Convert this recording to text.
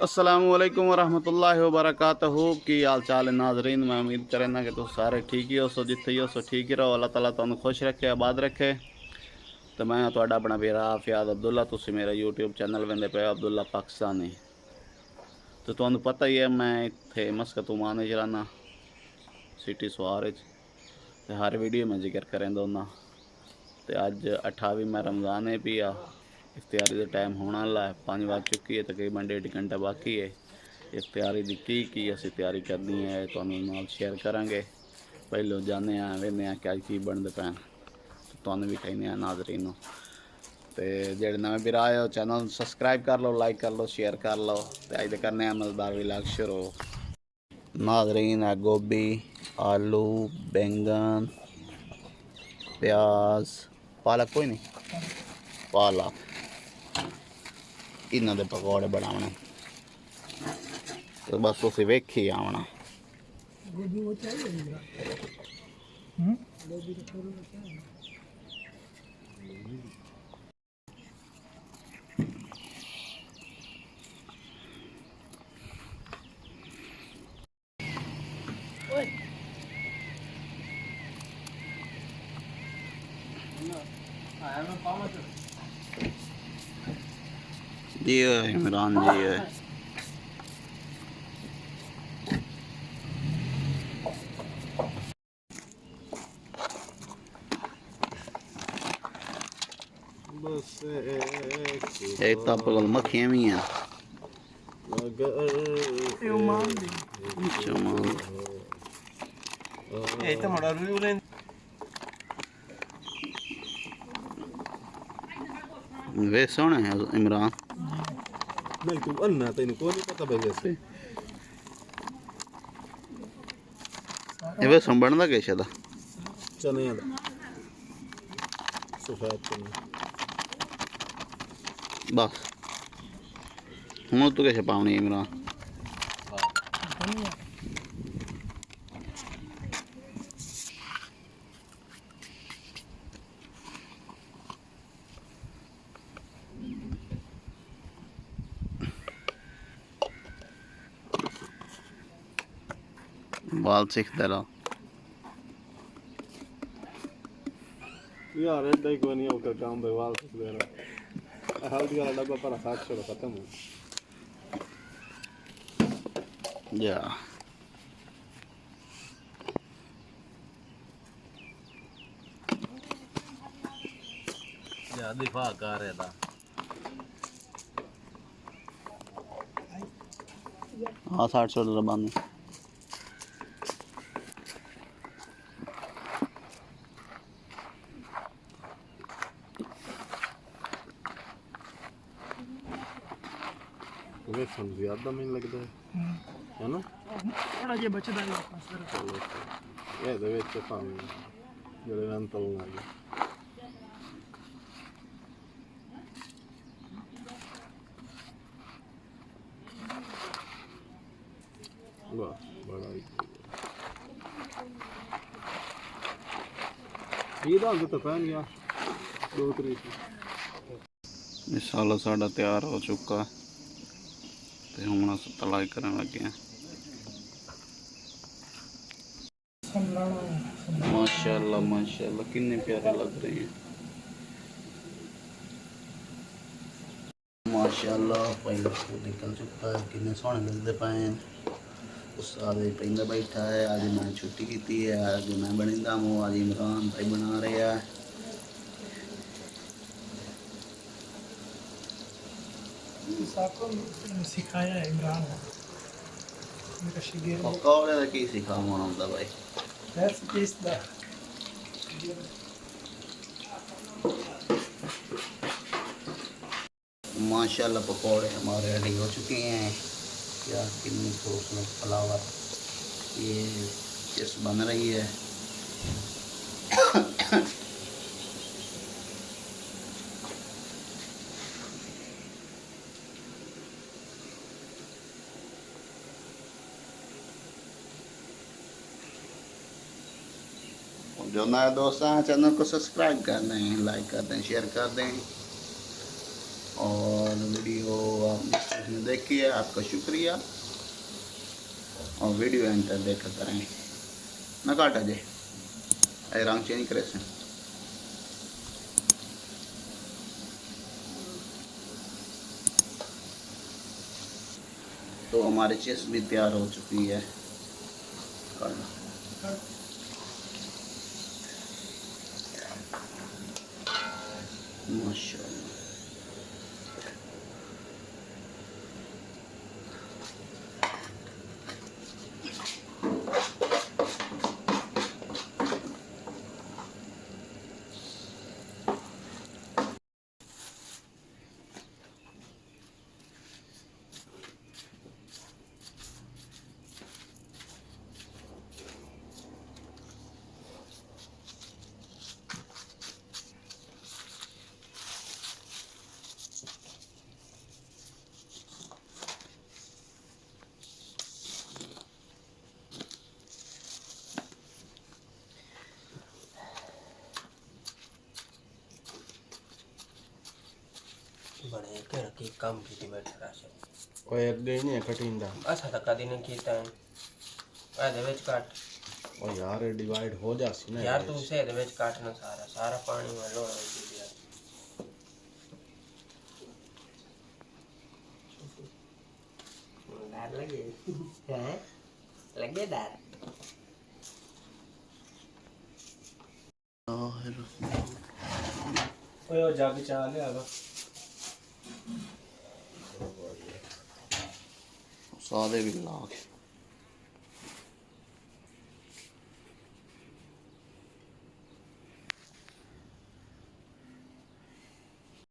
अस्सलामुअलैकुम वरहमतुल्लाहि वबरकातुहू की हाल चाल है नाजरीन। मैं उम्मीद करना कि तुम सारे ठीक ही हो सो, जिथे ही हो सो ठीक ही रहो। अल्लाह ताला तुहानू खुश रखे, आबाद रखे। तो मैं तुहाडा अपना बेरा फियाद अब्दुल्ला, तुसी मेरा यूट्यूब चैनल वेंदे पे अब्दुल्ला पाकिस्तानी। तो तुहानू पता ही है मैं इत्थे मस्कत ओमान च रहना, सिटी सुआर च। हर वीडियो में जिक्र करें दोना। तो अज 28 रमज़ान है पिया, इफ्तारी का टाइम होने वाला है, 5 बज चुकी है, तकरीबन 1.5 घंटा बाकी है। इफ्तारी की असी तैयारी करनी है तो नाल शेयर करांगे। पहले जाने वेंदे क्या की बनते पैन, तो तुहानू भी कहने नाजरीन। तो जेडे नवे बिरा आए हो चैनल सबसक्राइब कर लो, लाइक कर लो, शेयर कर लो। तो अज करने मज़ेदार व्लॉग शुरू। नाजरीन है गोभी, आलू, बैंगन, प्याज, पालक कोई नहीं, पालक इन्हों के पकौड़े बनाने। तो बस उसे वेखी आना। जी है इमरान जी है। एक तो पगल मक्खियाँ भी हैं। वे सोने है इमरान। नहीं तू अन्ना तेन को नहीं पता भाई वैसे ये वे संभन दा किश दा चने दा सफेद चने बस हूँ तू किश पावनी इमरान। बाल सीखते रहो यार एडा ही कोई नहीं होकर काम बेवाल से दे रहा हल्दी वाला डब्बा पर 700 खत्म हो या दिफा कर रहा था। हाँ 60 बंद तुम्हें समझ ज्यादा नहीं लगता है ना थोड़ा जे बचदा है चलो ये दे विच पानी जड़े रन तलना है वाह बड़ा ही ये डाल दे तो पैन यार 2 तरीके मसाला साड़ा तैयार हो चुका है। तो हम तलाई करने लगे हैं। माशाल्लाह माशाल्लाह कितने प्यारे लग रहे हैं। माशाल्लाह पहले तो निकल चुका है, कितने सोहने मिलते पे हैं। उस्ताद पेंदा बैठा है, आज मैं छुट्टी की है, आज मैं बनिंदा हूँ, आज इमरान भाई बना रहे हैं। सिखाया है इमरान मेरा शिगिर पकौड़े का की सिखावा होता भाई रेसिपीज दा माशाल्लाह पकौड़े हमारे रेडी हो चुके हैं। क्या कितनी खूबसूरत फ्लावर ये किस बन रही है। जो नए दोस्त हैं चैनल को सब्सक्राइब कर दें, लाइक कर दें, शेयर कर दें। और वीडियो आप आपने देखी है, आपका शुक्रिया। और वीडियो एंड तक देखा करें, ना काटा जे रंग चेंज करे से। तो हमारी चिप्स भी तैयार हो चुकी है। माशाल्लाह। बड़े के रखी कम की बैठे राशे कोई अगे नहीं है कटिंग दा अच्छा तो कदी नहीं कीता है ए विच काट ओ यार डिवाइड हो जासी ना यार तू से दे विच काटना सारा सारा पानी में लो दिया डर लगे हैं लगे डर ओए ओ जग चा ले आगा सादे भी ला के